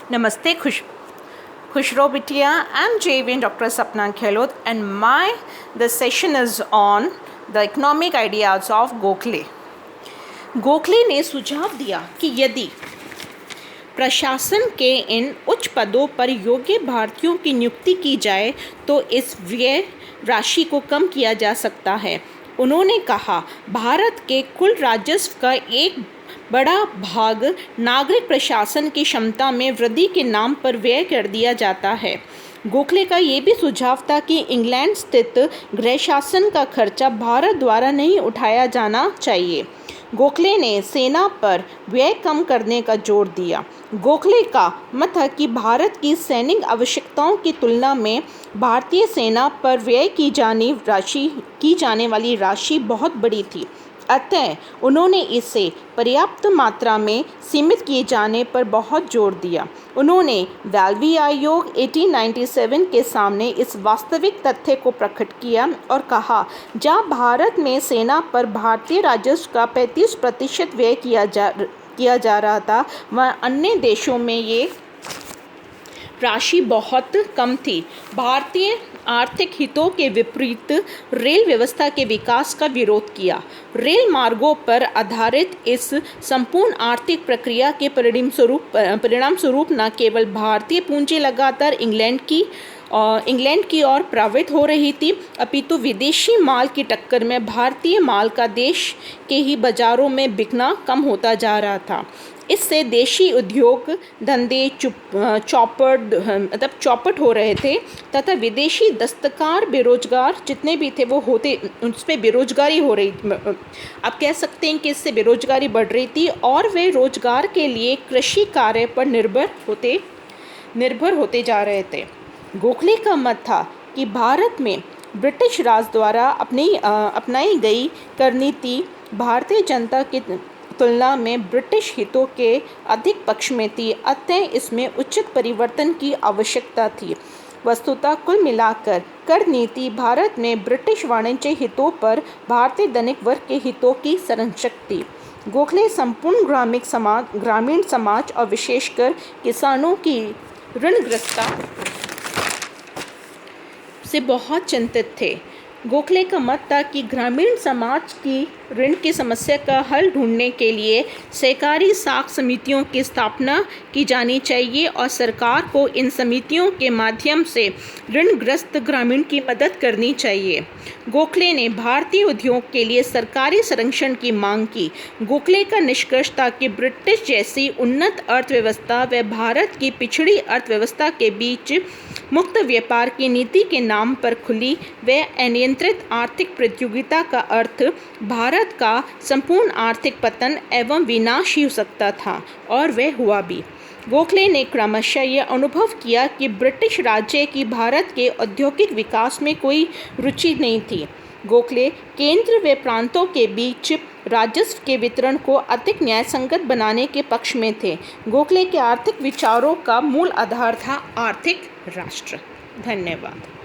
Namaste, Khushro Bitia. I'm JV Dr. Sapna Khelot, and the session is on the economic ideas of Gokhale. Gokhale ने सुझाव दिया कि यदि प्रशासन के इन उच्च पदों पर योग्य भारतीयों की नियुक्ति की जाए तो इस व्यय राशि को कम किया जा सकता है. उन्होंने कहा, भारत के कुल राजस्व का एक बड़ा भाग नागरिक प्रशासन की क्षमता में वृद्धि के नाम पर व्यय कर दिया जाता है. गोखले का ये भी सुझाव था कि इंग्लैंड स्थित गृह शासन का खर्चा भारत द्वारा नहीं उठाया जाना चाहिए. गोखले ने सेना पर व्यय कम करने का जोर दिया. गोखले का मत है कि भारत की सैनिक आवश्यकताओं की तुलना में भारतीय सेना पर व्यय की जाने वाली राशि बहुत बड़ी थी. अतः उन्होंने इसे पर्याप्त मात्रा में सीमित किए जाने पर बहुत जोर दिया. उन्होंने वाल्वी आयोग 1897 के सामने इस वास्तविक तथ्य को प्रकट किया और कहा, जहां भारत में सेना पर भारतीय राजस्व का 35% व्यय किया जा रहा था, वह अन्य देशों में ये राशि बहुत कम थी. भारतीय आर्थिक हितों के विपरीत रेल व्यवस्था के विकास का विरोध किया. रेल मार्गों पर आधारित इस संपूर्ण आर्थिक प्रक्रिया के परिणाम स्वरूप न केवल भारतीय पूंजी लगातार इंग्लैंड की ओर प्रवृत्त हो रही थी, अपितु विदेशी माल की टक्कर में भारतीय माल का देश के ही बाजारों में बिकना कम होता जा रहा था. इससे देशी उद्योग धंधे चौपट हो रहे थे तथा विदेशी दस्तकार बेरोजगार जितने भी थे वो होते, उस पर बेरोजगारी हो रही. आप कह सकते हैं कि इससे बेरोजगारी बढ़ रही थी और वे रोजगार के लिए कृषि कार्य पर निर्भर होते जा रहे थे. गोखले का मत था कि भारत में ब्रिटिश राज द्वारा अपनाई गई कर नीति भारतीय जनता की तुलना में ब्रिटिश हितों के अधिक पक्ष में थी. अतः इसमें उचित परिवर्तन की आवश्यकता थी. वस्तुतः कुल मिलाकर कर नीति भारत में ब्रिटिश वाणिज्य हितों पर भारतीय धनिक वर्ग के हितों की संरक्षक थी. गोखले संपूर्ण ग्रामीण समाज और विशेषकर किसानों की ऋणग्रस्तता से बहुत चिंतित थे. गोखले का मत था कि ग्रामीण समाज की ऋण की समस्या का हल ढूंढने के लिए सहकारी साख समितियों की स्थापना की जानी चाहिए और सरकार को इन समितियों के माध्यम से ऋणग्रस्त ग्रामीण की मदद करनी चाहिए. गोखले ने भारतीय उद्योग के लिए सरकारी संरक्षण की मांग की. गोखले का निष्कर्ष था कि ब्रिटिश जैसी उन्नत अर्थव्यवस्था व भारत की पिछड़ी अर्थव्यवस्था के बीच मुक्त व्यापार की नीति के नाम पर खुली व अनियंत्रित आर्थिक प्रतियोगिता का अर्थ भारत का संपूर्ण आर्थिक पतन एवं विनाश ही हो सकता था, और वह हुआ भी. गोखले ने क्रमशः यह अनुभव किया कि ब्रिटिश राज्य की भारत के औद्योगिक विकास में कोई रुचि नहीं थी. गोखले केंद्र व प्रांतों के बीच राजस्व के वितरण को अधिक न्यायसंगत बनाने के पक्ष में थे. गोखले के आर्थिक विचारों का मूल आधार था आर्थिक राष्ट्र. धन्यवाद.